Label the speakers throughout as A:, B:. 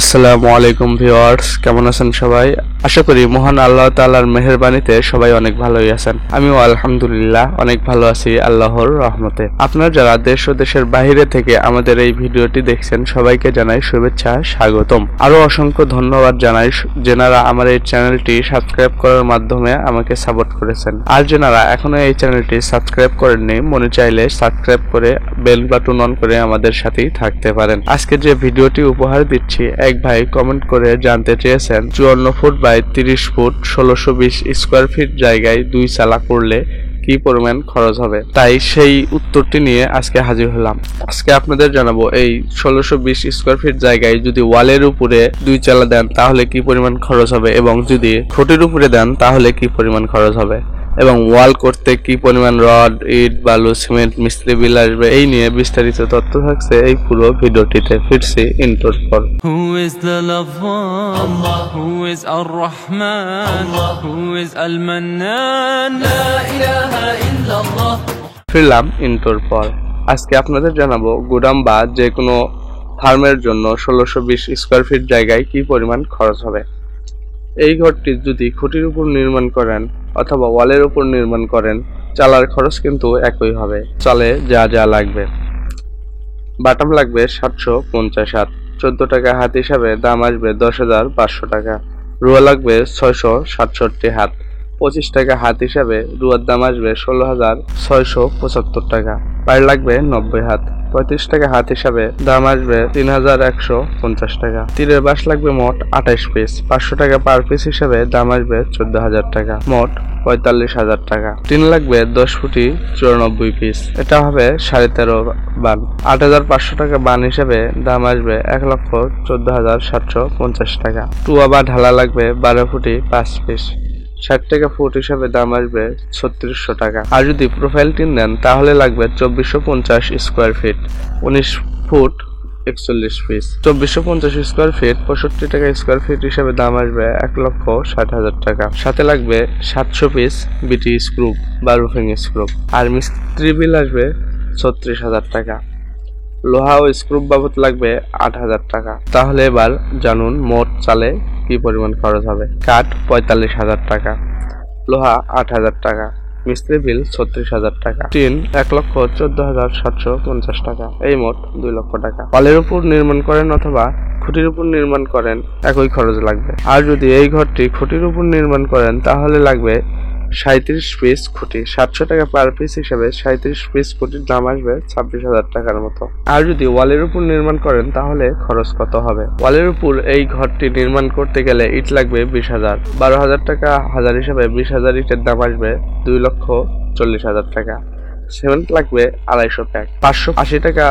A: আসসালামু আলাইকুম ভিউয়ার্স, কেমন আছেন সবাই? আশা করি মহান আল্লাহ তাআলার মেহেরবানিতে সবাই অনেক ভালোই আছেন। আমিও আলহামদুলিল্লাহ অনেক ভালো আছি আল্লাহর রহমতে। আপনারা যারা দেশ ও দেশের বাইরে থেকে আমাদের এই ভিডিওটি দেখছেন সবাইকে জানাই শুভেচ্ছা, স্বাগতম। আরো অসংখ্য ধন্যবাদ জানাই যেনারা আমার এই চ্যানেলটি সাবস্ক্রাইব করার মাধ্যমে আমাকে সাপোর্ট করেছেন। আর যেনারা এখনো এই চ্যানেলটি সাবস্ক্রাইব করেননি, মনে চাইলে সাবস্ক্রাইব করে বেল বাটন অন করে আমাদের সাথেই থাকতে পারেন। আজকে যে ভিডিওটি উপহার দিচ্ছি, এক ভাই কমেন্ট করে জানতে চেয়েছেন 54 foot by 30 foot 1620 square feet জায়গায় 2 চালা করলে কি পরিমাণ খরচ হবে। তাই সেই উত্তরটি নিয়ে আজকে হাজির হলাম। আজকে আপনাদের জানাবো এই 1620 স্কোয়ার ফিট জায়গায় যদি ওয়ালের উপরে 2 চালা দেন তাহলে কি পরিমাণ খরচ হবে, এবং যদি খুঁটির উপরে দেন তাহলে কি পরিমাণ খরচ হবে, এবং ওয়াল করতে কি পরিমাণ রড, ইট, বালু, সিমেন্ট, মিস্ত্রি বিল আসবে, এই নিয়ে বিস্তারিত তথ্য থাকছে এই পুরো ভিডিওটিতে। ফিরছি ইন্ট্রোর পর।
B: Who is the Love-One? Allah. Who is Ar-Rahman? Allah. Who is Al-Mannan? La ilaha illallah.
A: ফিরলাম ইন্ট্রোর পর। আজকে আপনাদের জানাবো গুদাম বা যে কোনো ফার্মের জন্য 1620 স্কোয়ার ফিট জায়গায় কি পরিমাণ খরচ হবে। এই ঘরটি যদি খুঁটির উপর নির্মাণ করেন অথবা ওয়ালের উপর নির্মাণ করেন, চালার খরচ কিন্তু একই হবে। চালে যা যা লাগবে: বাটাম লাগবে 750 হাত, 14 টাকা হাত হিসাবে দাম আসবে 10,500 টাকা। রুয়া লাগবে 667 হাত, 25 টাকা হাত হিসাবে রুয়ার দাম আসবে 16,675 টাকা। পাইর লাগবে 90 হাত, 35 টাকা হাত হিসাবে দাম আসবে 3,150 টাকা। তীরের বাঁশ লাগবে মোট 28 পিস, 500 টাকা পার পিস হিসাবে দাম আসবে 14,000 টাকা, মোট 45,000 টাকা। টিন লাগবে 10 ফুটি 94 পিস, এটা হবে 13.5 বান। 8,500 টাকা বান হিসাবে দাম আসবে 1,14,750 টাকা। টুয়া বা ঢালা লাগবে 12 ফুটি 5 পিস, 60 টাকা ফুট হিসাবে দাম আসবে 3600 টাকা। আর যদি প্রোফাইল টিন দেন তাহলে লাগবে 2450 square feet, 19 foot 41 piece. 2450 square feet 65 টাকা স্কোয়ার ফিট হিসাবে দাম আসবে 1,60,000 টাকা। সাথে লাগবে 700 পিস বিটি স্ক্রু বা রুফিং স্ক্রু। আর মিস্ত্রি বিল আসবে 36,000 টাকা। লোহা ও স্ক্রু বাবদ লাগবে 8,000 টাকা। তাহলে এবার জানুন মোট চালে কি পরিমাণ খরচ হবে। কাঠ 45,000 টাকা, লোহা 8,000 টাকা, মিস্ত্রি বিল 36,000 টাকা, টিন 1,14,750 টাকা, এই মোট 2 লক্ষ টাকা। ওয়ালের উপর নির্মাণ করেন অথবা খুঁটির উপর নির্মাণ করেন একই খরচ লাগবে। আর যদি এই ঘরটি খুঁটির উপর নির্মাণ করেন তাহলে লাগবে 37 পিস খুঁটি, 700 টাকা পার পিস হিসাবে 37 পিস খুঁটির দাম আসবে 26,000 টাকার মতো। আর যদি ওয়ালের উপর নির্মাণ করেন তাহলে খরচ কত হবে। ওয়ালের উপর এই ঘরটি নির্মাণ করতে গেলে ইট লাগবে 20,000, 12,000 টাকা হাজার হিসাবে 20,000 ইটের দাম আসবে 2,40,000 টাকা। সিমেন্ট লাগবে 250 প্যাক, 580 টাকা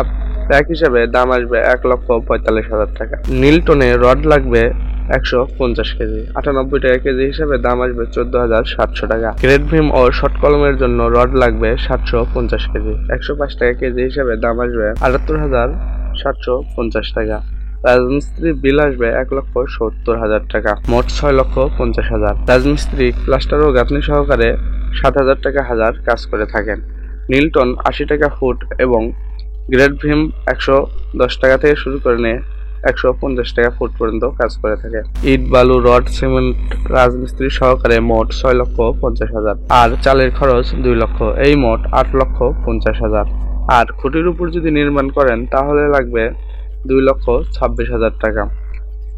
A: প্যাক হিসাবে দাম আসবে 1,45,000 টাকা। নীলটনে রড লাগবে 150 কেজি, 98 টাকা কেজি হিসাবে দাম আসবে 14,700 টাকা। গ্রেড ভীম ও শর্ট কলমের জন্য রড লাগবে 750 কেজি, 105 টাকা কেজি হিসাবে দাম আসবে 78,750 টাকা। রাজমিস্ত্রি বিল আসবে 1,70,000 টাকা, মোট 6,50,000। রাজমিস্ত্রি প্লাস্টার ও গাঁথনি সহকারে 7,000 টাকা হাজার কাজ করে থাকেন। নীলটন 80 টাকা ফুট এবং গ্রেড ভীম 110 টাকা থেকে শুরু করে নিয়ে 150 টাকা ফুট পর্যন্ত কাজ করে থাকে। ইট, বালু, রড, সিমেন্ট রাজমিস্ত্রি সহকারে মোট 6,50,000। আর চালের খরচ 2 লক্ষ, এই মোট 8,50,000। আর খুঁটির উপর যদি নির্মাণ করেন তাহলে লাগবে 2,26,000 টাকা।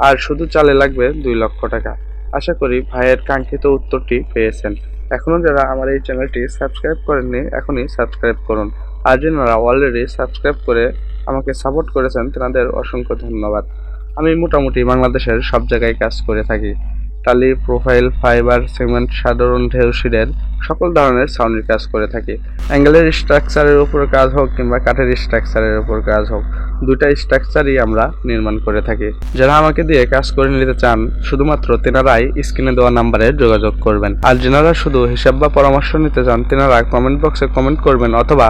A: আর শুধু চালে লাগবে 2 লক্ষ টাকা। আশা করি ভাইয়ের কাঙ্ক্ষিত উত্তরটি পেয়েছেন। এখনো যারা আমার এই চ্যানেলটি সাবস্ক্রাইব করেননি এখনই সাবস্ক্রাইব করুন। আর যারা অলরেডি সাবস্ক্রাইব করে আমাকে সাপোর্ট করেছেন তাদের অসংখ্য ধন্যবাদ। আমি মোটামুটি বাংলাদেশের সব জায়গায় কাজ করে থাকি। টালি, প্রোফাইল, ফাইবার, সিমেন্ট, সাধারণ ঢেউ শিটের সকল ধরনের সাউন্ডের কাজ করে থাকি। অ্যাঙ্গেলের স্ট্রাকচারের উপর কাজ হোক কিংবা কাঠের স্ট্রাকচারের উপর কাজ হোক, দুইটা স্ট্রাকচারই আমরা নির্মাণ করে থাকি। যারা আমাকে দিয়ে কাজ করে নিতে চান শুধুমাত্র তেনারাই স্ক্রিনে দেওয়া নাম্বারে যোগাযোগ করবেন। আর যারা শুধু হিসাব বা পরামর্শ নিতে চান তেনারা কমেন্ট বক্সে কমেন্ট করবেন অথবা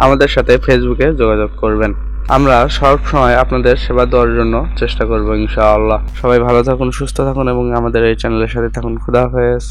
A: আমাদের সাথে ফেসবুকে যোগাযোগ করবেন। আমরা সব সময় আপনাদের সেবা দেওয়ার জন্য চেষ্টা করব ইনশাআল্লাহ। সবাই ভালো থাকুন, সুস্থ থাকুন এবং আমাদের এই চ্যানেলের সাথে থাকুন। খুদা হাফেজ।